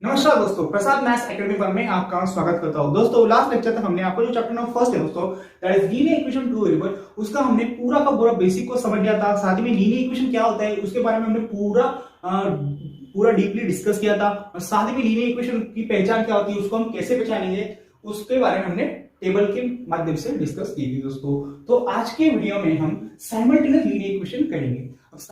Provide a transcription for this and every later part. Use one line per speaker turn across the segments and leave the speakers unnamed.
नमस्कार दोस्तों, प्रसाद maths academy पर मैं आपका स्वागत करता हूं। दोस्तों लास्ट लेक्चर तक हमने आपको जो चैप्टर नंबर फर्स्ट है दोस्तों, that is linear equation two variable, उसका हमने पूरा का पूरा बेसिक को समझ लिया था। साथ ही में लीनियर इक्वेशन क्या होता है उसके बारे में हमने पूरा डीपली डिस्कस किया था। और साथ ही में लीनियर इक्वेशन की पहचान क्या होती है, उसको हम कैसे पहचानेंगे, उसके बारे में हमने टेबल के माध्यम से डिस्कस की थी दोस्तों। तो आज के वीडियो में हम साइमल्टेनियस लीनियर इक्वेशन करेंगे।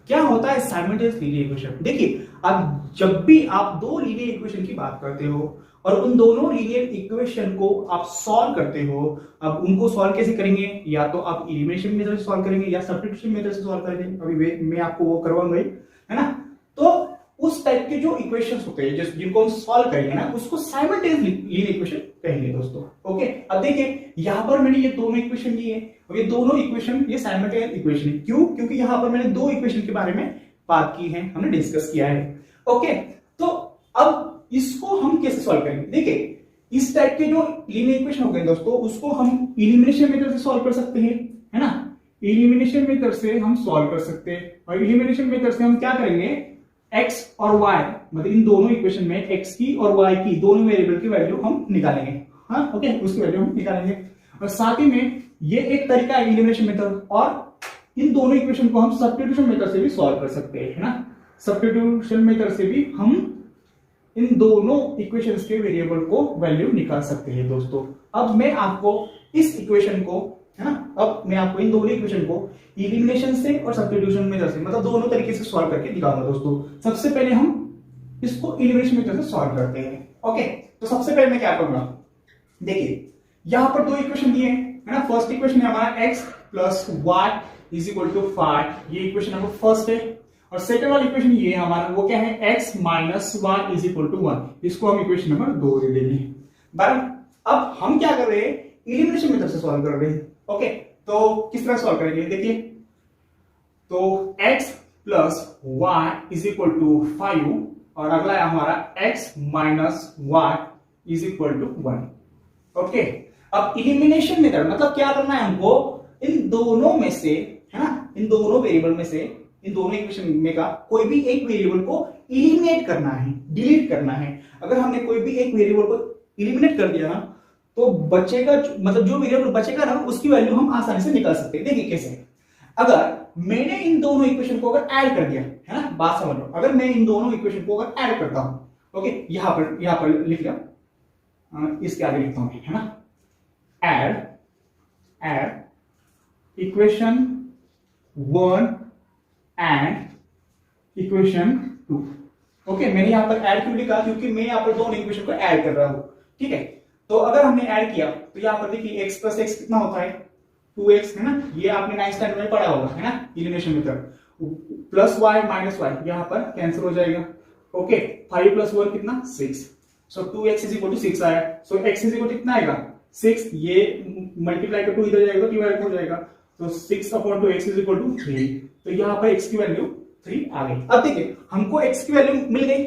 क्या होता है साइमल्टेनियस लीनियर इक्वेशन? देखिए, अब जब भी आप दो लीनियर इक्वेशन की बात करते हो और उन दोनों लीनियर इक्वेशन को आप सॉल्व करते हो, अब उनको सॉल्व कैसे करेंगे? या तो आप एलिमिनेशन मेथड से सॉल्व करेंगे या सब्स्टिट्यूशन मेथड से सॉल्व करेंगे। अभी मैं आपको वो करवाऊंगा ही, है ना। तो उस टाइप के जो इक्वेशंस होते हैं जिनको हम सॉल्व करेंगे ना, उसको साइमल्टेनियस लीनियर इक्वेशन कहेंगे दोस्तों। ओके, अब देखिए यहां पर मैंने ये दोनों इक्वेशन ली है और ये दोनों इक्वेशन ये साइमल्टेनियस इक्वेशन है। क्यों? क्योंकि यहां पर मैंने दो इक्वेशन के बारे में बात की है, हमने डिस्कस किया है। ओके, तो अब इसको हम कैसे सॉल्व करेंगे? देखिए, इस टाइप के जो लीनियर इक्वेशन हो गए दोस्तों, उसको हम एलिमिनेशन मेथड से सॉल्व कर सकते हैं, है ना। एलिमिनेशन मेथड से हम सॉल्व कर सकते हैं और एलिमिनेशन मेथड से हम क्या करेंगे, x और y, मतलब इन दोनों इक्वेशन में x की और y की दोनों वेरिएबल की वैल्यू हम निकालेंगे। हाँ, ओके, उसकी वैल्यू हम निकालेंगे। और साथ ही में ये एक तरीका है एलिमिनेशन मेथड, और इन दोनों इक्वेशन को हम सब्स्टिट्यूशन मेथड से भी सॉल्व कर सकते हैं, है ना। सब्स्टिट्यूशन मेथड से भी हम इन दोनों इक्वेशंस के वेरिएबल को वैल्यू निकाल सकते हैं दोस्तों। अब मैं आपको इस इक्वेशन को, है ना, अब मैं आपको इन दोनों इक्वेशन को एलिमिनेशन से और सब्स्टिट्यूशन मेथड से, मतलब दोनों तरीके से सॉल्व करके दिखाऊंगा दोस्तों। सबसे पहले हम इसको एलिमिनेशन मेथड से सॉल्व करते हैं। ओके, तो सबसे पहले मैं क्या करूंगा, देखिए यहां पर दो इक्वेशन दिए हैं, है ना। फर्स्ट इक्वेशन है हमारा x plus y is equal to 5, ये इक्वेशन नंबर फर्स्ट है। और सेकंड वाला इक्वेशन ये हमारा वो क्या है, x minus y is equal to 1, इसको हम इक्वेशन नंबर 2 दे देंगे। बराबर, अब हम क्या कर रहे हैं, एलिमिनेशन मेथड से सॉल्व कर रहे हैं। ओके, तो किस तरह सॉल्व करेंगे, देखिए, तो x plus y is equal to 5 और अगला है हमारा x minus y is equal to 1। Okay, अब एलिमिनेशन मेथड मतलब क्या करना है हमको, इन दोनों में से, है ना, इन दोनों वेरिएबल में से, इन दोनों इक्वेशन में का कोई भी एक वेरिएबल को एलिमिनेट करना है, डिलीट करना है। अगर हमने कोई भी एक वेरिएबल को एलिमिनेट कर दिया ना, तो बचेगा, मतलब जो वेरिएबल बचेगा ना, उसकी वैल्यू हम आसानी से निकाल सकते हैं। देखिए कैसे, अगर मैंने इन दोनों इक्वेशन को अगर ऐड कर दिया, है ना, बात समझ लो, अगर मैं इन दोनों इक्वेशन को अगर ऐड करता हूं, ओके, यहां पर लिख लिया, इसके आगे लिखता हूं, है ना, add equation 1 and equation 2। Okay, मैंने यहां पर ऐड क्यों लिखा, क्योंकि मैं यहां पर दोनों इक्वेशन को ऐड कर रहा हूं। ठीक है, तो अगर हमने ऐड किया तो यहां पर देखिए x प्लस एक्स कितना होता है, 2x, है ना। ये आपने 9th स्टैंडर्ड में पढ़ा होगा, है ना, elimination method. Plus y minus y यहां पर कैंसिल हो जाएगा। ओके, 5 प्लस 1 कितना, 6, सो 2x इज इक्वल टू 6 आया। सो x इज इक्वल टू कितना आएगा, 6, ये मल्टीप्लाई कर 2 इधर जाएगा, डिवाइड हो जाएगा, तो 6 upon 2 x is equal to 3। तो यहां पर x की वैल्यू 3 आ गई। अब देखिए हमको x की वैल्यू मिल गई,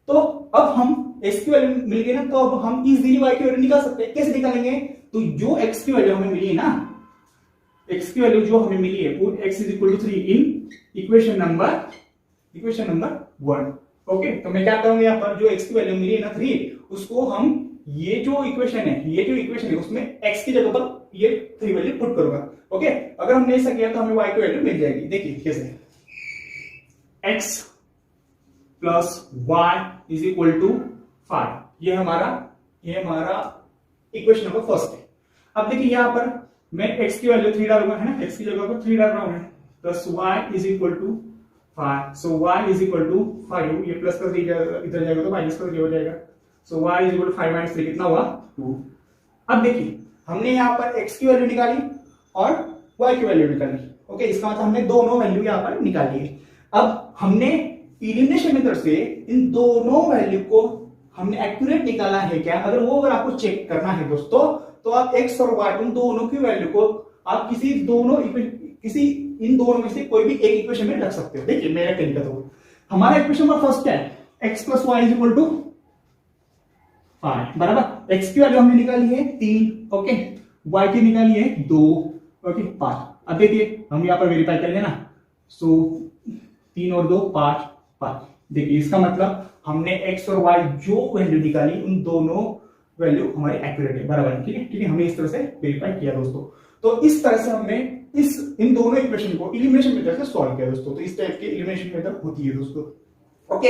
तो अब हम x की वैल्यू मिल गई ना, तो अब हम इजीली y की वैल्यू निकाल सकते हैं। कैसे निकालेंगे, तो जो x की वैल्यू हमें मिली है ना, x की वैल्यू जो हमें मिली है, put x is equal to 3 in equation number 1। Okay, तो मैं क्या करूंगा, यहां पर जो x की वैल्यू मिली है ना 3, उसको हम ये जो इक्वेशन है उसमें x की जगह पर ये 3 वैल्यू पुट करूंगा। ओके, अगर हमने ऐसा किया तो हमें y की वैल्यू मिल जाएगी। देखिए कैसे, x plus y is equal to 5, ये हमारा इक्वेशन नंबर फर्स्ट है। अब देखिए यहां पर मैं x की वैल्यू 3 डालूंगा, है ना, x की जगह पर 3 डाल रहा हूं मैं, plus y is equal to 5, so y is equal to 5, ये प्लस का 3 इधर जाएगा तो माइनस का 3 हो जाएगा, so y is equal to 5 minus 3 कितना हुआ, 2। अब देखिए हमने यहां पर x की वैल्यू निकाली और y की वैल्यू निकाली। ओके, इसका मतलब हमने दोनों वैल्यू यहां पर निकाली है। अब हमने एलिमिनेशन मेथड से इन दोनों वैल्यू को हमने एक्यूरेट निकाला है क्या, अगर आपको चेक करना है दोस्तों, तो आप x और y उन दोनों की वैल्यू को आप इन दोनों में से कोई भी एक इक्वेशन में रख सकते हो। देखिए मेरा तरीका, तो हमारा इक्वेशन नंबर फर्स्ट क्या है, x plus y is equal to 5, बराबर। x की वैल्यू हमने निकाली है 3, ओके, y की निकाली है 2, ओके, 5। अब देखिए हम यहां पर वेरीफाई करेंगे ना, सो 3 और 2 5, देखिए इसका मतलब हमने x और y जो वैल्यू निकाली उन दोनों वैल्यू हमारी एक्यूरेट है, बराबर है। ठीक है, ठीक है, हमने इस तरह से वेरीफाई किया दोस्तों। तो इस तरह से हमने इन दोनों इक्वेशन को एलिमिनेशन मेथड से सॉल्व किया दोस्तों। तो इस टाइप की एलिमिनेशन मेथड होती है दोस्तों। ओके,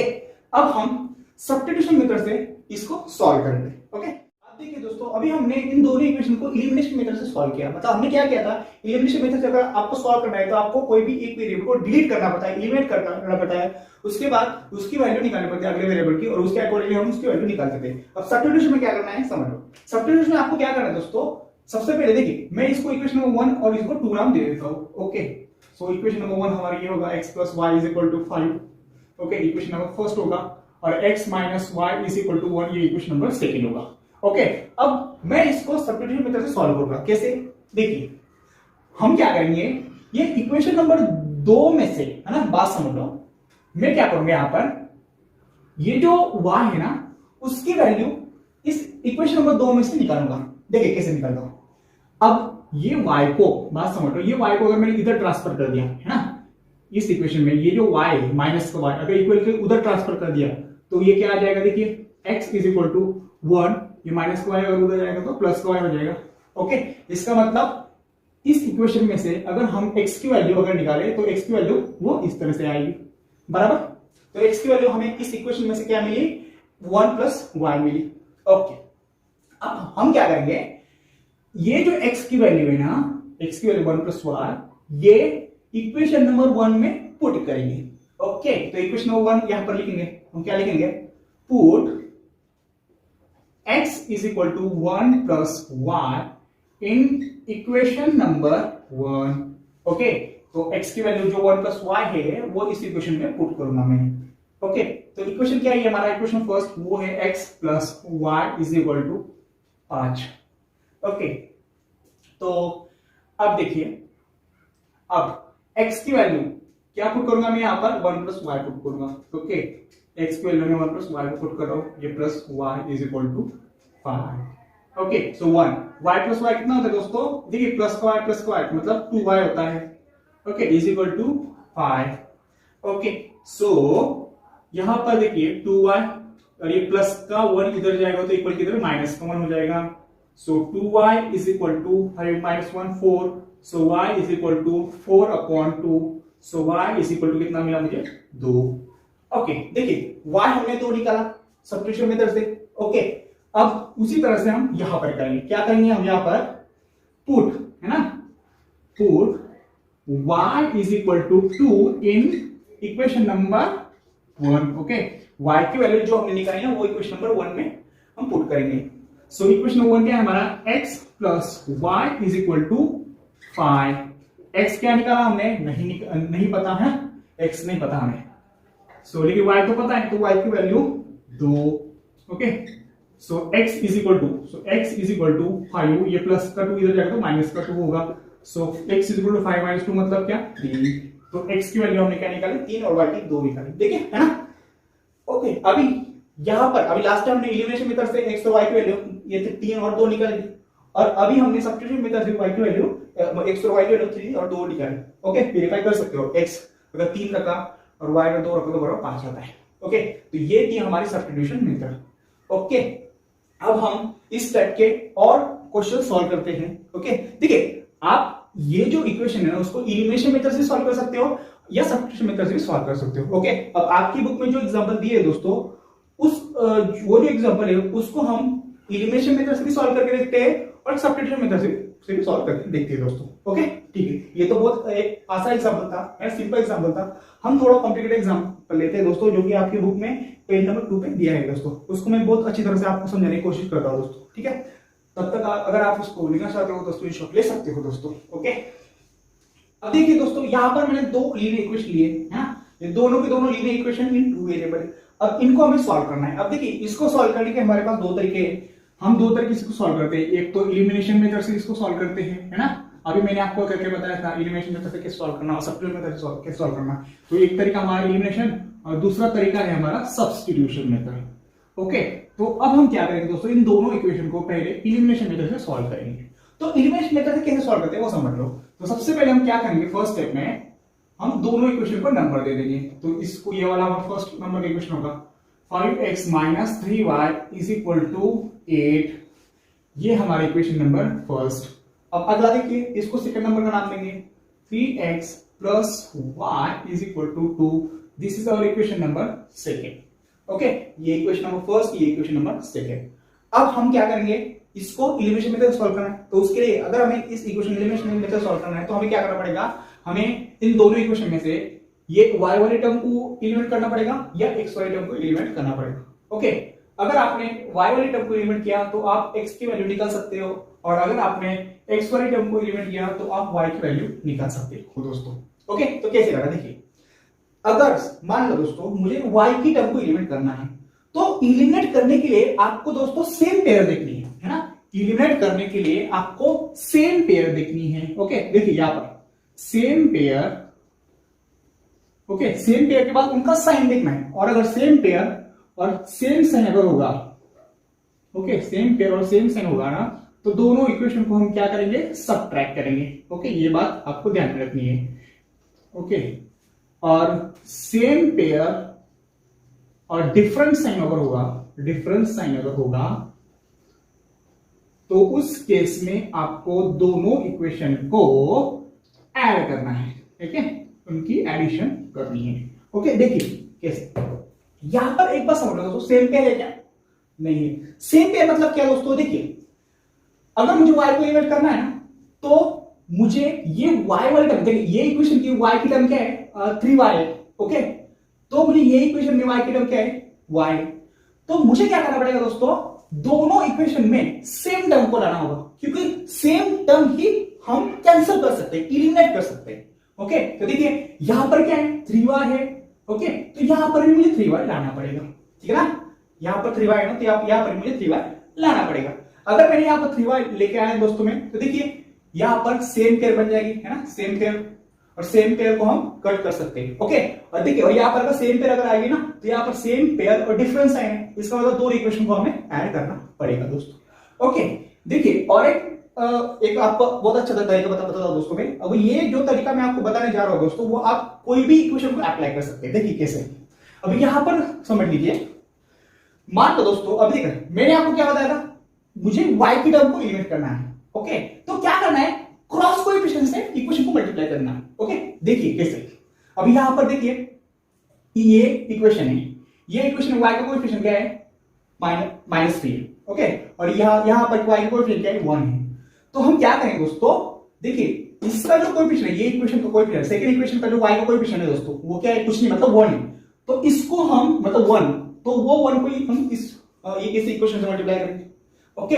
अब हम सब्स्टिट्यूशन मेथड से इसको सॉल्व करेंगे। ओके, अब देखिए दोस्तों, अभी हमने इन दोनों इक्वेशन को एलिमिनेशन मेथड से सॉल्व किया। मतलब हमने क्या किया था, एलिमिनेशन मेथड से अगर आपको सॉल्व करना है तो आपको कोई भी एक वेरिएबल को डिलीट करना पड़ता है, एलिमिनेट करना पड़ता है, उसके बाद उसकी वैल्यू निकालनी पड़ती है अगले वेरिएबल की, और उसके अकॉर्डिंगली हम उसकी वैल्यू निकालते थे। अब सब्स्टिट्यूशन में क्या करना है समझ लो। सब्स्टिट्यूशन में आपको क्या करना है दोस्तों, सबसे पहले देखिए मैं इसको इक्वेशन नंबर 1 और इसको 2 नाम दे देता हूं। ओके, सो इक्वेशन नंबर 1 हमारा ये होगा x + y = 5। Okay, equation number first होगा, और x - y = 1 ये इक्वेशन नंबर सेकंड होगा। ओके, अब मैं इसको सब्स्टिट्यूशन मेथड से सॉल्व करूंगा। कैसे, देखिए हम क्या करेंगे, ये इक्वेशन नंबर 2 में से, है ना, बात समझ लो, मैं क्या करूंगा यहां पर, ये जो y है ना उसकी वैल्यू इस इक्वेशन नंबर 2 में से निकालूंगा। देखिए कैसे निकालता हूं। अब ये y को, बात समझ लो, ये y को अगर मैंने इधर ट्रांसफर कर दिया, है ना, इस इक्वेशन में ये जो y है माइनस का y अगर इक्वल के उधर ट्रांसफर कर दिया तो ये क्या आ जाएगा, देखिए x = 1, ये माइनस का y अगर उधर जाएगा तो प्लस का y हो जाएगा। ओके, इसका मतलब इस इक्वेशन में से अगर हम x की वैल्यू अगर निकाले तो x की वैल्यू वो इस तरह से आएगी, बराबर। तो x की वैल्यू हमें इस इक्वेशन में से क्या मिली, 1 + y मिली। ओके, अब हम क्या करेंगे, ये जो x की वैल्यू है ना, x की वैल्यू 1 + y, ये इक्वेशन नंबर 1 में पुट करेंगे। ओके, तो इक्वेशन नंबर 1 यहां पर लिखेंगे, हम क्या लिखेंगे, पुट x = 1 + y इन इक्वेशन नंबर 1। ओके, तो x की वैल्यू जो 1 + y है वो इस इक्वेशन में पुट करूंगा मैं। ओके, तो इक्वेशन क्या है हमारा, इक्वेशन फर्स्ट वो है x + y = 5। ओके, तो अब देखिए, अब x की वैल्यू क्या पुट करूंगा मैं यहां पर, 1 + y पुट करूंगा। ओके, x की वैल्यू में 1 + y को पुट कर रहा हूं, ये प्लस y = 5। ओके, सो 1 y + y कितना होता है दोस्तों, देखिए प्लस का y मतलब 2y होता है। ओके, = 5। ओके, सो यहां पर देखिए 2y और ये प्लस का 1 इधर जाएगा तो इक्वल किधर, माइनस का 1 हो जाएगा। सो 2y = 5 - 1 4, सो y = 4/2, सो y = कितना मिला मुझे, 2। ओके, देखिए y हमने 2 निकाला सब्स्टिट्यूशन मेथड से। ओके, अब उसी तरह से हम यहां पर करेंगे, क्या करेंगे हम यहां पर, पुट, है ना, पुट y = 2 इन इक्वेशन नंबर 1। ओके, y की वैल्यू जो हमने निकाली है वो इक्वेशन नंबर 1 में हम पुट करेंगे। सो इक्वेशन नंबर 1 क्या है हमारा, x + y = 5। x क्या निकाला हमने, नहीं पता है, x नहीं पता हमें। सो लेकिन y तो पता है, तो y की वैल्यू 2। ओके, सो x = 5, ये प्लस का 2 इधर जाएगा तो माइनस का 2 होगा। सो x = 5 - 2 मतलब क्या, 3। तो x की वैल्यू हमने क्या निकाली, 3, और y की 2 निकाली। देखिए, है ना। ओके, अभी यहां पर अभी लास्ट टाइम हमने एलिमिनेशन मेथड से x और y की वैल्यू ये 3 और 2 निकाली, और अभी हमने सब्स्टिट्यूशन मेथड से y की वैल्यू x और y की वैल्यू 3 और 2 निकाली। ओके, वेरीफाई कर सकते हो, x अगर 3 रखा और y अगर 2 रखा तो बराबर 5 आता है। ओके, तो ये थी हमारी सब्स्टिट्यूशन मेथड। ओके, अब हम इस टाइप के और क्वेश्चन सॉल्व करते हैं। ओके, देखिए आप ये जो इक्वेशन है ना उसको एलिमिनेशन मेथड से सॉल्व कर सकते हो या सब्स्टिट्यूशन मेथड से भी सॉल्व कर सकते हो। ओके, अब आपकी बुक में जो एग्जांपल दिए है दोस्तों, उस वो जो एग्जांपल है उसको हम एलिमिनेशन मेथड से भी सॉल्व करके देखते हैं और सब्स्टिट्यूशन मेथड से भी सॉल्व करके देखते हैं दोस्तों। ओके, ठीक है, ये तो बहुत एक आसान एग्जांपल था, सिंपल एग्जांपल था। हम थोड़ा कॉम्प्लिकेटेड एग्जांपल लेते हैं दोस्तों, जो कि आपकी बुक में पेज नंबर 2 पे दिया है दोस्तों, उसको मैं बहुत अच्छी तरह से आपको समझाने की कोशिश करता हूँ दोस्तों। ठीक है, तब तक अगर आप उसको लिखना चाहते हो दोस्तों शॉट ले सकते हो दोस्तों। ओके, अब देखिए दोस्तों, यहां पर मैंने 2 लीनियर इक्वेशन लिए हैं, ये दोनों के दोनों लीनियर इक्वेशन इन 2 वेरिएबल। अब इनको हमें सॉल्व करना है। अब देखिए, इसको सॉल्व करने के हमारे पास 2 तरीके हैं, हम 2 तरीके से सॉल्व करते हैं। एक तो एलिमिनेशन मेथड से इसको सॉल्व करते हैं, है ना, अभी मैंने आपको करके बताया था एलिमिनेशन मेथड से कैसे सॉल्व करना और सब्स्टिट्यूशन मेथड से कैसे सॉल्व करना। तो एक तरीका हमारा एलिमिनेशन और दूसरा तरीका है हमारा सब्स्टिट्यूशन मेथड। ओके, तो अब हम क्या करेंगे दोस्तों, इन दोनों इक्वेशन को पहले एलिमिनेशन मेथड से सॉल्व करेंगे। तो एलिमिनेशन मेथड से कैसे सॉल्व करते हैं वो समझ लो। तो सबसे पहले हम क्या करेंगे, फर्स्ट स्टेप में हम दोनों इक्वेशन पर नंबर दे देंगे। तो इसको ये वाला हमारा फर्स्ट नंबर का इक्वेशन होगा 5x minus 3y is equal to 8। ये हमारा इक्वेशन नंबर फर्स्ट। अब अगला देखिए, इसको सेकंड नंबर का नाम देंगे 3x plus y is equal to 2। This is our equation number second. Okay, ये इक्वेशन नंबर फर्स्ट, ये इक्वेशन नंबर सेकेंड। अब हम क्या करेंगे, इसको एलिमिनेशन मेथड सॉल्व करना है। तो उसके लिए अगर हमें इस इक्वेशन एलिमिनेशन मेथड सॉल्व करना है तो हमें क्या करना पड़ेगा, हमें इन दोनों इक्वेशन में से ये y वाले टर्म को एलिमिनेट करना पड़ेगा या x वाले टर्म को एलिमिनेट करना पड़ेगा। ओके, अगर आपने y वाले टर्म को एलिमिनेट किया तो आप x की वैल्यू निकाल सकते हो, और अगर आपने x वाले टर्म को एलिमिनेट किया तो आप y की वैल्यू निकाल सकते हो दोस्तों। ओके, तो कैसे करना देखिए, अगर मान लो दोस्तों मुझे y की टर्म को एलिमिनेट करना है तो एलिमिनेट करने के लिए आपको दोस्तों सेम पेयर देखनी है ना। एलिमिनेट करने के लिए आपको सेम पेयर देखनी है। ओके, देखिए यहां पर same pair. Okay, same pair के बाद उनका साइन देखना है, और अगर सेम पेयर और सेम साइन अगर होगा, ओके सेम पेयर और सेम साइन होगा ना, तो दोनों इक्वेशन को हम क्या करेंगे, सबट्रैक्ट करेंगे। ओके, ये बात आपको ध्यान में रखनी है। ओके, और सेम पेयर और डिफरेंट साइन अगर होगा, डिफरेंट साइन अगर होगा, तो उस केस में आपको दोनों इक्वेशन को ऐड करना है। ठीक है, उनकी एडिशन करनी है। ओके, देखिए कैसे, यहां पर एक बात समझ लो दोस्तों, सेम पेयर है क्या, नहीं है। सेम पेयर मतलब क्या दोस्तों, देखिए अगर मुझे y को एलिमिनेट करना है ना, तो मुझे ये y वाले टर्म, देखिए ये इक्वेशन की y की टर्म क्या है, 3y है। ओके, तो मुझे ये इक्वेशन में y की टर्म क्या है, y। तो मुझे क्या करना पड़ेगा दोस्तों, दोनों इक्वेशन में सेम टर्म को लाना होगा, क्योंकि सेम टर्म ही हम कैंसिल कर सकते हैं, एलिमिनेट कर सकते हैं। ओके, तो देखिए यहां पर क्या है, 3y है। ओके, तो यहां पर भी मुझे 3y लाना पड़ेगा, ठीक है ना। यहां पर 3y है ना, तो यहां पर मुझे 3y लाना पड़ेगा। अगर मैंने यहां पर 3y लेके आया दोस्तों में, तो देखिए यहां पर सेम पेयर बन जाएगी, है ना, सेम पेयर, और सेम पेयर को हम कट कर सकते हैं। ओके, और देखिए, और यहां पर सेम पेयर अगर आएगी ना, तो यहां पर सेम पेयर और डिफरेंस साइन है, इसका मतलब दो इक्वेशन को हमें ऐड करना पड़ेगा दोस्तों। ओके, देखिए और एक आपको बहुत अच्छा तरीका बता दोस्तों में। अब ये जो तरीका मैं आपको बताने जा रहा हूं दोस्तों, वो आप कोई भी इक्वेशन को अप्लाई कर सकते हैं। देखिए कैसे, अब यहां पर समझ लीजिए, मान लो दोस्तों, अब देखिए मैंने आपको क्या बताया था, मुझे y की टर्म को एलिमिनेट करना है। ओके, तो क्या करना है, क्रॉस कोएफिशिएंट से इक्वेशन को मल्टीप्लाई करना है। ओके, देखिए कैसे, अब यहां पर देखिए ये इक्वेशन है, ये इक्वेशन y का कोएफिशिएंट क्या है, -3 है। ओके, और यहां पर y का कोएफिशिएंट क्या है, 1 है। तो हम क्या करेंगे दोस्तों, देखिए इसका जो कोएफिशिएंट है, ये इक्वेशन का कोएफिशिएंट, सेकंड इक्वेशन का जो y का कोएफिशिएंट है दोस्तों, वो क्या है, कुछ नहीं मतलब 1 है। तो इसको हम मतलब 1, तो वो 1 को ही हम इस इक्वेशन से मल्टीप्लाई करेंगे। ओके,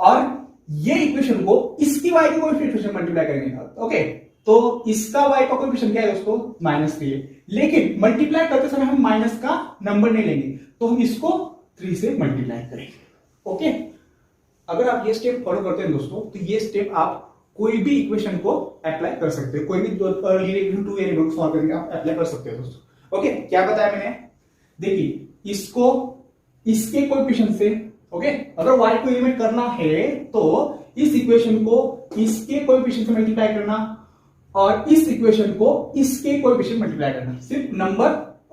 और ये इक्वेशन को इसकी y के कोएफिशिएंट से मल्टीप्लाई करेंगे। ओके, तो इसका y का कोएफिशिएंट क्या है दोस्तों, -3 है, लेकिन मल्टीप्लाई करते समय हम माइनस का नंबर नहीं लेंगे, तो हम इसको 3 से मल्टीप्लाई करेंगे। ओके, अगर आप ये स्टेप फॉलो करते हैं दोस्तों, तो ये स्टेप आप कोई भी इक्वेशन को अप्लाई कर सकते हैं, कोई भी टू वेरिएबल सॉल्व करके आप अप्लाई कर सकते हो दोस्तों। ओके, क्या बताया मैंने, देखिए इसको इसके कोएफिशिएंट से, ओके, अगर y को एलिमिनेट करना है तो इस इक्वेशन को इसके कोएफिशिएंट से मल्टीप्लाई करना, और इस इक्वेशन को इसके कोएफिशिएंट मल्टीप्लाई करना, सिर्फ नंबर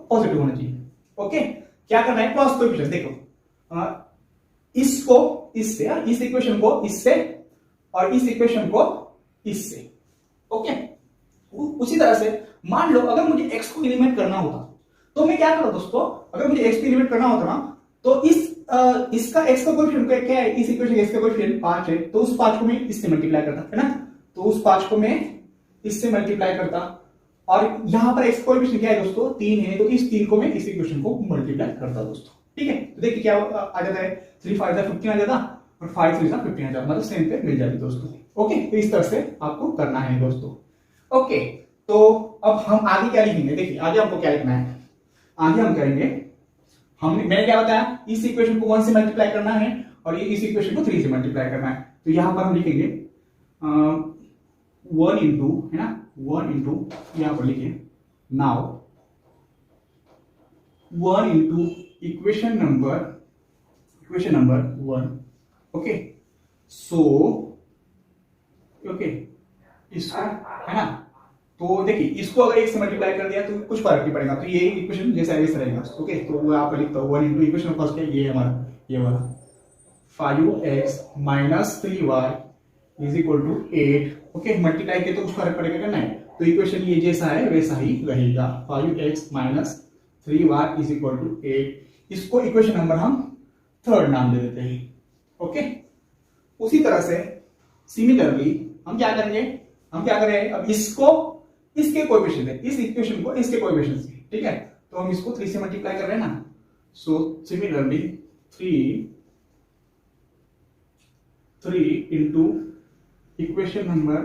पॉजिटिव होना चाहिए। ओके, क्या करना है, क्रॉस कोएफिशिएंट, देखो इसको इससे, इस इक्वेशन को इससे, और इस इक्वेशन को इससे। ओके, उसी तरह से मान लो अगर मुझे x को एलिमिनेट करना होता, तो मैं क्या करता दोस्तों, अगर मुझे x को एलिमिनेट करना होता ना, तो इसका x का कोएफिशिएंट क्या है, इस इक्वेशन का x का कोएफिशिएंट 5 है, तो उस 5 को मैं इससे मल्टीप्लाई करता, है ना, तो उस 5 को मैं इससे मल्टीप्लाई करता, और यहां पर x कोएफिशिएंट क्या है दोस्तों, 3 है, तो इस 3 को मैं इस इक्वेशन को मल्टीप्लाई करता दोस्तों। ठीक है, तो देखिए क्या आ जाता है, 3 5 15 आ जाता, और 5 3 15 आ जाता, मतलब सेम पे मिल जाती दोस्तों। ओके, तो इस तरह से आपको करना है दोस्तों। ओके, तो अब हम आगे क्या लिखेंगे, देखिए आगे हमको क्या लिखना है, आगे हम करेंगे, मैंने क्या बताया, इस इक्वेशन को 1 से मल्टीप्लाई करना है, और ये इस इक्वेशन को 3 से मल्टीप्लाई करना है। तो यहां पर हम लिखेंगे 1 इंटू, है ना, 1 इंटू, यहां पर लिखिए now 1 into equation number 1। Okay, so okay, इसको, है ना, तो देखिए इसको अगर एक से मल्टीप्लाई कर दिया तो कुछ फर्क नहीं पड़ेगा, तो ये इक्वेशन जैसा वैसा रहेगा। ओके, तो वो यहाँ पर लिखता हूँ 1 इंटू इक्वेशन फर्स्ट है ये हमारा ये वाला 5x minus 3y is equal to 8। Okay, multiply किया तो कुछ फर्क पड़ेगा नहीं, तो इक्वेशन ये जैसा है वैसा ही रहेगा 5x minus 3y is equal to 8। इसको इक्वेशन नंबर हम थर्ड नाम दे देते हैं। ओके, उसी तरह से सिमिलरली हम क्या करेंगे, हम क्या करें अब इसको इसके कोएफिशिएंट है, इस इक्वेशन को इसके कोएफिशिएंट से, ठीक है, तो हम इसको 3 से मल्टीप्लाई कर रहे हैं ना, so similarly 3 into equation number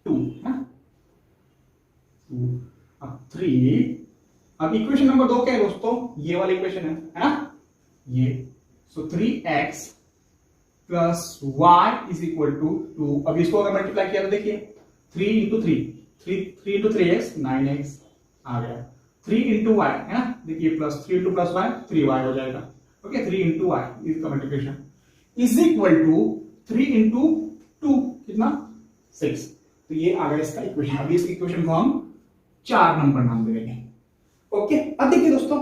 2 ना, अब 3, अब इक्वेशन नंबर 2 क्या है दोस्तों, ये वाला इक्वेशन है ना, ये, so 3x plus y is equal to 2। अब इसको अगर मल्टीप्लाई किया तो देखिए 3 इंटू 3x 9x आ गया, 3 इंटू y है ना, देखिए plus 3 into plus y 3y हो जाएगा। ओके, 3 इंटू y इसका multiplication is equal to 3 into 2 कितना 6, तो ये आ गया इसका इक्वेशन। अभी इस इक्वेशन को हम 4 नंबर नाम दे देंगे। ओके, अब देखिए दोस्तों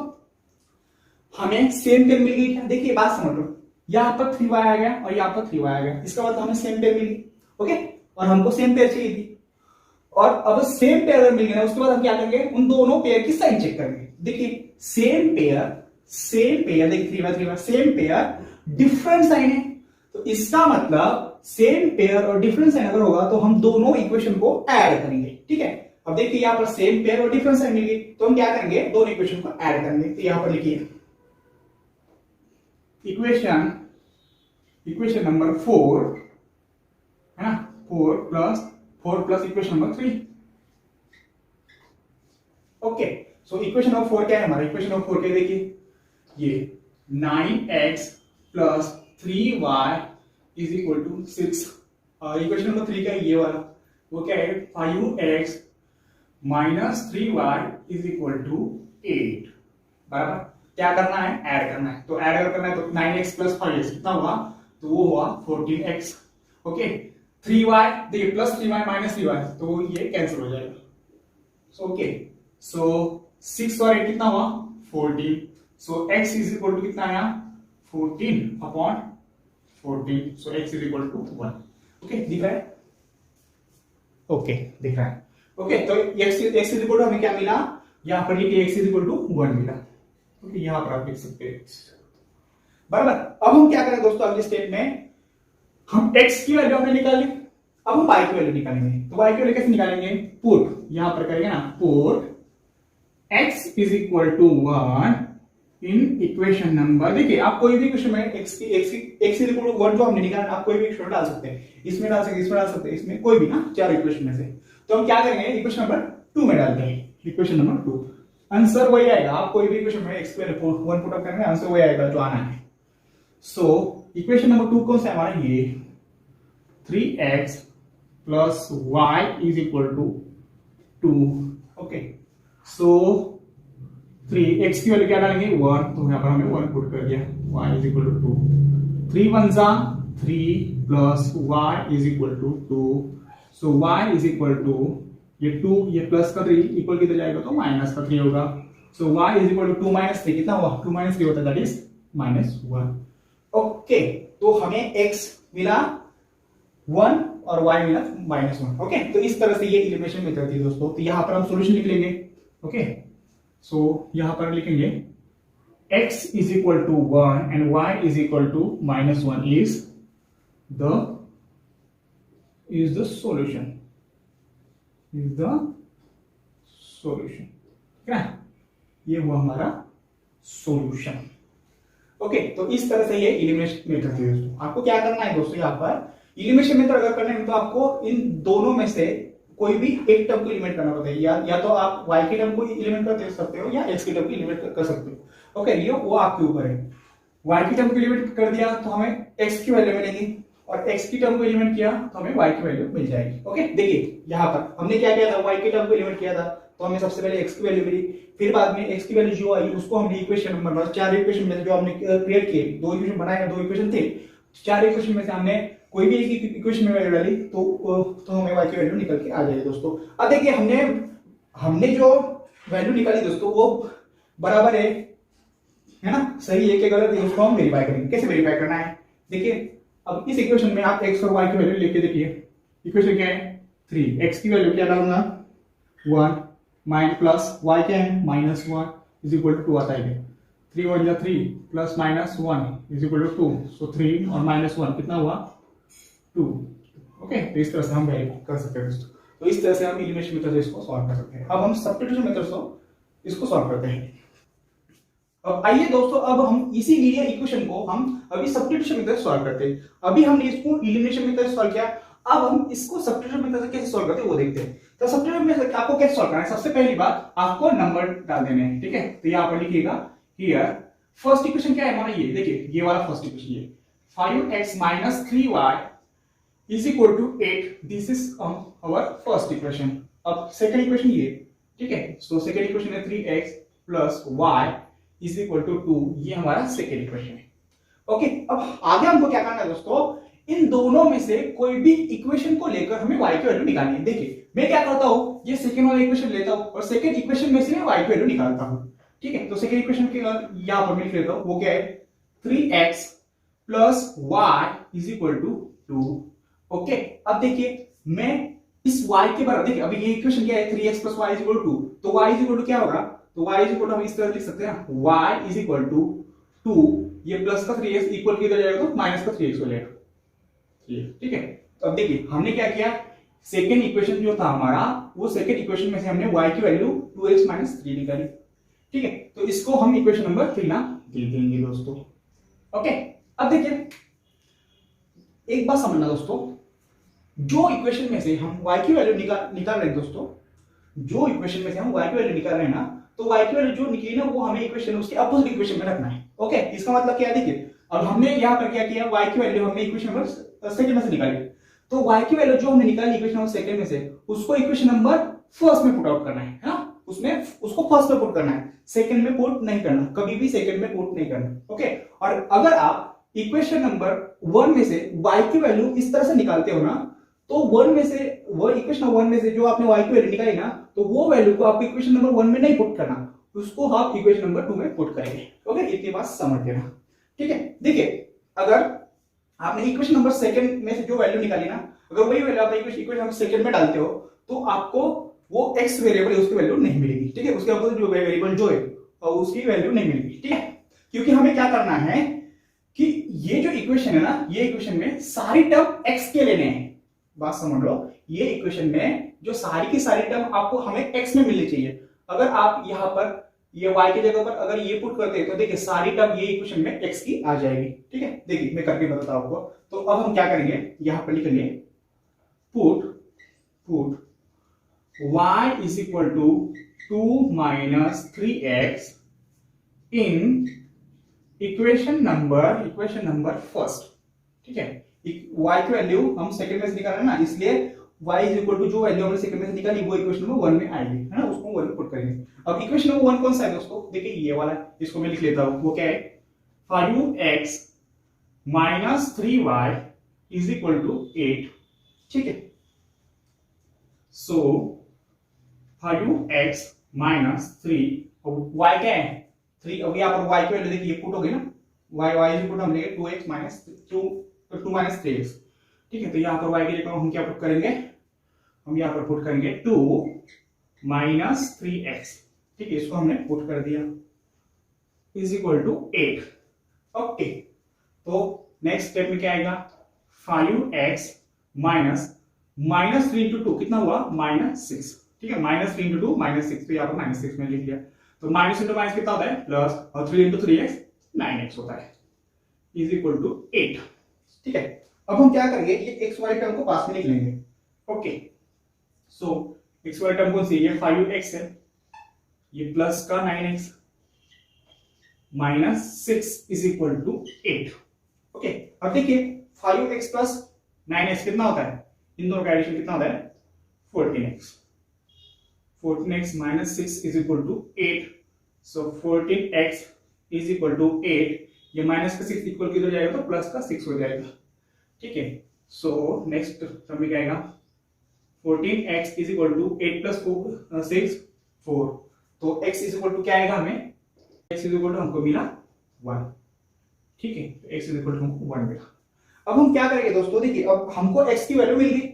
हमें सेम टर्म मिल गई क्या, देखिए बात समझ लो, यहां पर 3y आ गया और यहां पर 3y आ गया, इसका मतलब हमें सेम पेयर मिल गई। ओके, और हमको सेम पेयर चाहिए थी, और अब सेम पेयर अगर मिल गया उसके बाद हम क्या करेंगे, उन दोनों पेयर की साइन चेक करेंगे। देखिए सेम पेयर देखिए 3y same pair different sign है, तो इसका मतलब सेम पेयर और डिफरेंट साइन अगर होगा तो हम दोनों इक्वेशन को ऐड करेंगे। ठीक है, अब देखिए यहां पर सेम पेयर और डिफरेंट साइन मिल गई, तो हम क्या करेंगे, दोनों इक्वेशन को ऐड करेंगे। तो यहां पर लिखिए इक्वेशन नंबर 4 है ना, 4 plus equation number 3। Okay, so equation number 4 क्या है हमारा, इक्वेशन नंबर 4 क्या देखिए, ये 9x plus 3y is equal to 6, और इक्वेशन नंबर 3 क्या है, ये वाला, वो क्या है 5x minus 3y is equal to 8। बराबर, क्या करना है, ऐड करना है, तो ऐड अगर करना है तो 9x प्लस 5x कितना हुआ, तो वो हुआ 14x। ओके, 3y देखिए प्लस 3y माइनस 3y, तो ये कैंसिल हो जाएगा। सो ओके, सो 6 और 8 कितना हुआ 14, so x is equal to कितना आया 14 upon 14, so x is equal to 1। Okay, दिख रहा है, ओके दिख रहा है। ओके, तो x इज इक्वल टू हमें क्या मिला, यहां पर लिखिए x इज इक्वल टू 1 मिला। ओके, यहां पर आप लिख सकते हैं बराबर। अब हम क्या करें दोस्तों, अगले स्टेप में हम x की वैल्यू हमने निकाल ली, अब हम y की वैल्यू निकालेंगे। तो y की वैल्यू कैसे निकालेंगे, पुट यहां पर करेंगे ना, put x is equal to 1 in equation number, देखिए आप कोई भी इक्वेशन में x इज इक्वल टू 1 जो हमने निकाला, आप कोई भी इक्वेशन डाल सकते हैं, इसमें डाल सकते हैं, इसमें डाल सकते हैं, इसमें कोई भी ना, चार इक्वेशन में से। तो हम क्या करेंगे, इक्वेशन नंबर 2 में डाल देंगे, इक्वेशन नंबर 2, आंसर वही आएगा। आप कोई भी इक्वेशन में x की वैल्यू 1 पुट अप करेंगे, आंसर वही आएगा जो आना है। सो इक्वेशन नंबर 2 कौन सा है हमारा, ये 3x plus y is equal to 2। Okay, so 3x की वैल्यू क्या डालेंगे 1, तो यहां पर हमने 1 पुट कर दिया, y इज इक्वल टू 2, 3 1 जा 3 plus y is equal to 2, so y is equal to ये 2 ये प्लस का 3 इक्वल किधर जाएगा, तो माइनस का 3 होगा। So y is equal to 2 minus 3 कितना हुआ, 2 माइनस 3 होता है, दैट इज -1। ओके, तो हमें x मिला 1 और y मिला -1। ओके, तो इस तरह से ये एलिमिनेशन मेथड थी दोस्तों। तो यहां पर हम सॉल्यूशन लिख लेंगे। ओके, सो यहां पर लिखेंगे x is equal to 1 and y is equal to -1 is the solution, ठीक है, ये हुआ हमारा सॉल्यूशन। ओके, तो इस तरह से ये एलिमिनेशन मेथड है दोस्तों। आपको क्या करना है दोस्तों, यहाँ पर एलिमिनेशन मेथड अगर करना है तो आपको इन दोनों में से कोई भी एक टर्म को एलिमिनेट करना होता है, या तो आप y के टर्म को एलिमिनेट कर सकते हो या x के टर्म को एलिमिनेट कर सकते हो। ओके, ये वो आपके ऊपर है। y की टर्म को एलिमिनेट कर दिया तो हमें x की वैल्यू मिलेगी, और x की टर्म को एलिमिनेट किया तो हमें y की वैल्यू मिल जाएगी। ओके, देखिए यहाँ पर हमने क्या किया था, y की टर्म को एलिमिनेट किया था तो हमें सबसे पहले x की वैल्यू मिली, फिर बाद में x की वैल्यू जो आई उसको हमने इक्वेशन नंबर 4 इक्वेशन में जो हमने क्रिएट किए, 2 इक्वेशन बनाए, 2 इक्वेशन थे, चार इक्वेशन में से हमने कोई भी एक इक्वेशन में वैल्यू डाली तो हमें y की वैल्यू निकल के आ जाएगी दोस्तों। अब देखिए हमने जो वैल्यू निकाली दोस्तों वो बराबर है ना, सही है कि गलत है, उसको हम वेरीफाई करेंगे। कैसे वेरीफाई करना है, देखिए अब इस इक्वेशन में आप x और y की वैल्यू लेके देखिए। इक्वेशन क्या है 3, x की वैल्यू क्या डालूंगा 1 माइनस प्लस y क्या है -1 इज इक्वल टू 2 आता है। 3 1 3 plus minus 1 is equal to 2, so 3 और -1 कितना हुआ 2। ओके, तो इस तरह से हम वेरीफाई कर सकते हैं दोस्तों। तो इस तरह से हम एलिमिनेशन मेथड से इसको सॉल्व कर सकते हैं। अब हम सब्स्टिट्यूशन मेथड से इसको सॉल्व करते हैं। अब आइए दोस्तों, अब हम इसी लीनियर इक्वेशन को हम अभी सब्स्टिट्यूशन मेथड से सॉल्व करते हैं। अभी हमने इसको एलिमिनेशन मेथड से सॉल्व किया, अब हम इसको सब्स्टिट्यूशन मेथड से कैसे सॉल्व करते हैं वो देखते हैं। तो सब्स्टिट्यूशन मेथड आपको कैसे सॉल्व करना है, सबसे पहली बात आपको नंबर डाल देने हैं, ठीक है। तो यहां पर लिखिएगा हियर फर्स्ट इक्वेशन क्या है हमारा, ये देखिए ये वाला फर्स्ट इक्वेशन, ये 5x - 3y is equal to 8, this is our first equation. अब सेकंड इक्वेशन ये, ठीक है, सो सेकंड इक्वेशन है 3x + y is equal to 2, ये हमारा सेकंड इक्वेशन है। ओके, अब आगे हमको क्या करना है दोस्तों, इन दोनों में से कोई भी इक्वेशन को लेकर हमें y की वैल्यू निकालनी है। देखिए मैं क्या करता हूं, ये सेकंड वाला इक्वेशन लेता हूं और सेकंड इक्वेशन में से मैं y की वैल्यू निकालता हूं, ठीक है। तो सेकंड इक्वेशन के यहां पर मैं लिख लेता हूं, वो क्या है 3x + y is equal to 2। Okay, अब देखिए मैं इस y के बराबर, देखिए अभी ये इक्वेशन क्या है 3x + y is equal to 2, तो y इज इक्वल टू क्या होगा, तो y इज इक्वल टू हम इस तरह लिख सकते हैं ना, y इज इक्वल टू 2, ये प्लस का 3x इक्वल किधर जाएगा तो माइनस का 3x हो जाएगा, ठीक है। तो अब देखिए हमने क्या किया, सेकंड इक्वेशन जो था हमारा, वो सेकंड इक्वेशन में से हमने y की वैल्यू 2x - 3 निकाली, ठीक है। तो इसको हम इक्वेशन नंबर 3 ना दे देंगे दोस्तों। ओके, अब देखिए एक बात समझना दोस्तों, जो इक्वेशन में से हम y की वैल्यू निकाल रहे हैं दोस्तों, जो इक्वेशन में से हम y की वैल्यू निकाल रहे हैं ना, तो y की वैल्यू जो निकली ना वो हमें इक्वेशन उसके अपोजिट इक्वेशन में रखना है। ओके, इसका मतलब क्या है, देखिए अब हमने यहां पर क्या किया, y की वैल्यू हमने इक्वेशन नंबर सेकंड में से निकाली, तो y की वैल्यू जो हमने निकाली इक्वेशन नंबर सेकंड में से, उसको इक्वेशन नंबर फर्स्ट में पुट आउट करना है ना, उसमें उसको फर्स्ट में पुट करना है, सेकंड में पुट नहीं करना, कभी भी सेकंड में पुट नहीं करना। ओके, और अगर आप इक्वेशन नंबर 1 में से y की वैल्यू इस तरह से निकालते हो ना, तो 1 में से वो इक्वेशन 1 में से जो आपने y की वैल्यू निकाली ना, तो वो वैल्यू को आप इक्वेशन नंबर 1 में नहीं पुट करना, उसको आप इक्वेशन नंबर 2 में पुट करेंगे। ओके, इतनी बात समझ लेना, ठीक है। देखिए अगर आपने इक्वेशन नंबर सेकंड में से जो वैल्यू निकाली ना, अगर वही वैल्यू आप इक्वेशन नंबर सेकंड में डालते हो, तो आपको वो x वेरिएबल है उसकी वैल्यू नहीं मिलेगी, ठीक है। उसके अपोजिट जो वेरिएबल जो है और उसकी वैल्यू नहीं मिलेगी, ठीक है। क्योंकि हमें क्या करना है कि ये जो इक्वेशन है ना, ये इक्वेशन में सारी टर्म x के लेने हैं, बात समझ लो। ये इक्वेशन में जो सारी की सारी टर्म आपको हमें x में मिलनी चाहिए। अगर आप यहां पर ये y की जगह पर अगर ये पुट करते हैं तो देखिए सारी टर्म ये इक्वेशन में x की आ जाएगी, ठीक है। देखिए मैं करके बताता हूं आपको। तो अब हम क्या करेंगे, यहां पर लिखेंगे put y is equal to 2 - 3x in equation number first, ठीक है। y की वैल्यू हम सेकंड में से निकाल रहे हैं ना, इसलिए y इज इक्वल टू जो वैल्यू हमने सेकंड में से निकाली वो इक्वेशन नंबर 1 में आएगी, है ना, उसको 1 में पुट करेंगे। अब इक्वेशन नंबर 1 कौन सा है दोस्तों, देखिए ये वाला, इसको मैं लिख लेता हूं, वो क्या है 5x - 3y is equal to 8, ठीक है। सो 5x - 3 और y क्या है 3, अब यहां पर y की वैल्यू देखिए पुट हो गई ना, y इज इक्वल टू हम लेंगे 2x - 2 - 3x, ठीक है। तो यहां पर y की जगह हम क्या पुट करेंगे, हम यहां पर पुट करेंगे 2 - 3x, ठीक है, इसको हमने पुट कर दिया इज इक्वल टू 8। ओके, तो नेक्स्ट स्टेप में क्या आएगा 5x - 3 × 2 कितना हुआ -6, ठीक है। -3 × 2 -6, तो यहां पर -6 में लिख लिया। तो माइनस इंटू माइनस कितना होता है प्लस, और 3 × 3x 9x होता है इज इक्वल टू 8, ठीक है। अब हम क्या करेंगे, ये x वाली टर्म को पास में लिख लेंगे। ओके, सो x वाली टर्म कौन सी है, ये 5x है, ये प्लस का 9x -6 is equal to 8। Okay, अब देखिए 5x + 9x कितना होता है, इन दोनों का एडिशन कितना होता है 14x -6 is equal to 8, so 14x is equal to 8, ये माइनस का 6 इक्वल किधर जाएगा तो प्लस का 6 हो जाएगा। ठीक है, सो नेक्स्ट टर्म में क्या आएगा 14x is equal to 8 plus 6 4। तो x इज इक्वल टू क्या आएगा हमें, x इज इक्वल टू हमको मिला 1। ठीक है, तो x इज इक्वल टू हमको 1 मिला। अब हम क्या करेंगे दोस्तों, देखिए अब हमको x की वैल्यू मिल गई।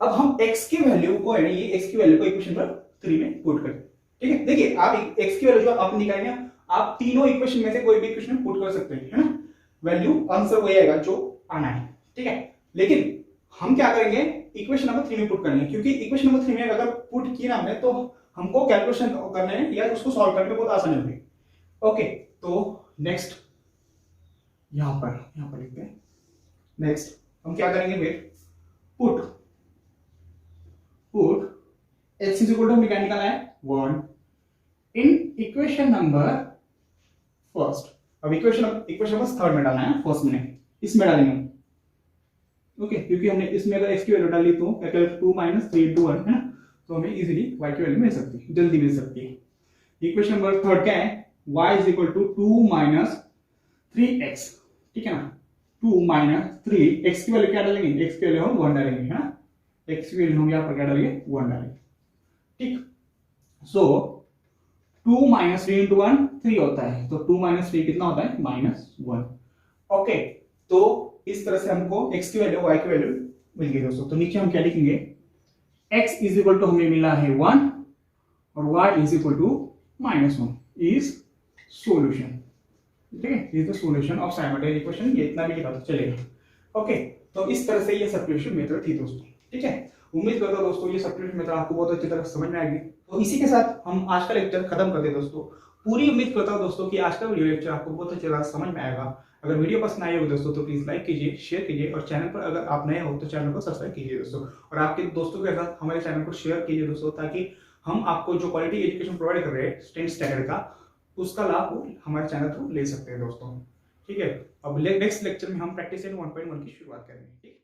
अब हम x की वैल्यू को है ना, ये x की वैल्यू को इक्वेशन नंबर 3 में पुट करें। ठीक है, देखिए आप x की वैल्यू जो आप निकालेंगे, आप तीनों इक्वेशन में से कोई भी इक्वेशन में पुट कर सकते हैं, है ना, वैल्यू आंसर वही आएगा जो आना है। ठीक है, लेकिन हम क्या करेंगे, इक्वेशन नंबर 3 में पुट करेंगे, क्योंकि इक्वेशन नंबर 3 में अगर पुट किया ना हमने तो हमको कैलकुलेशन करने में या उसको सॉल्व करने में बहुत आसानी होगी। ओके, तो नेक्स्ट यहां पर लिखते हैं। नेक्स्ट हम क्या करेंगे फिर, put x is equal to हमने क्या निकाला है 1 इन इक्वेशन नंबर फर्स्ट। अब इक्वेशन नंबर थर्ड में डालना है, फर्स्ट में इसमें डालेंगे। ओके, क्योंकि हमने इसमें अगर x की वैल्यू डाली तो 2 - 3 × 1 है ना, तो हमें इजीली y की वैल्यू मिल सकती है, जल्दी मिल सकती है। इक्वेशन नंबर थर्ड क्या है, y is equal to 2 - 3x। ठीक है ना, 2 - 3 x की वैल्यू क्या डालेंगे, x की वैल्यू हम 1 डालेंगे, है ना, x की वैल्यू हम यहाँ पर क्या डालेंगे 1 डालेंगे। ठीक, सो 2 - 3 × 1 3 होता है, तो 2 - 3 कितना होता है -1। ओके, तो इस तरह से हमको x की वैल्यू y की वैल्यू मिल गई दोस्तों। तो नीचे हम क्या लिखेंगे, x इज इक्वल टू हमें मिला है 1 और y is equal to -1 is solution. ठीक है, is the solution of simultaneous equation. ये इतना भी लिखा तो चलेगा। ओके, तो इस तरह से ये सब्स्टिट्यूशन मेथड थी दोस्तों। ठीक है, उम्मीद करता हूं दोस्तों ये सब्स्टिट्यूशन मेथड आपको बहुत अच्छी तरह समझ में आएगी। तो इसी के साथ हम आज का लेक्चर खत्म करते हैं दोस्तों। पूरी उम्मीद करता हूं दोस्तों कि आज का वीडियो लेक्चर आपको बहुत अच्छी तरह समझ में आएगा। अगर वीडियो पसंद आई हो दोस्तों तो प्लीज लाइक कीजिए, शेयर कीजिए, और चैनल पर अगर आप नए हो तो चैनल को सब्सक्राइब कीजिए दोस्तों, और आपके दोस्तों के साथ हमारे चैनल को शेयर कीजिए दोस्तों, ताकि हम आपको जो क्वालिटी एजुकेशन प्रोवाइड कर रहे हैं 10th स्टैंडर्ड का, उसका लाभ हमारे चैनल थ्रू ले सकते हैं दोस्तों। ठीक है, अब नेक्स्ट लेक्चर में हम प्रैक्टिस 1.1 की शुरुआत करेंगे।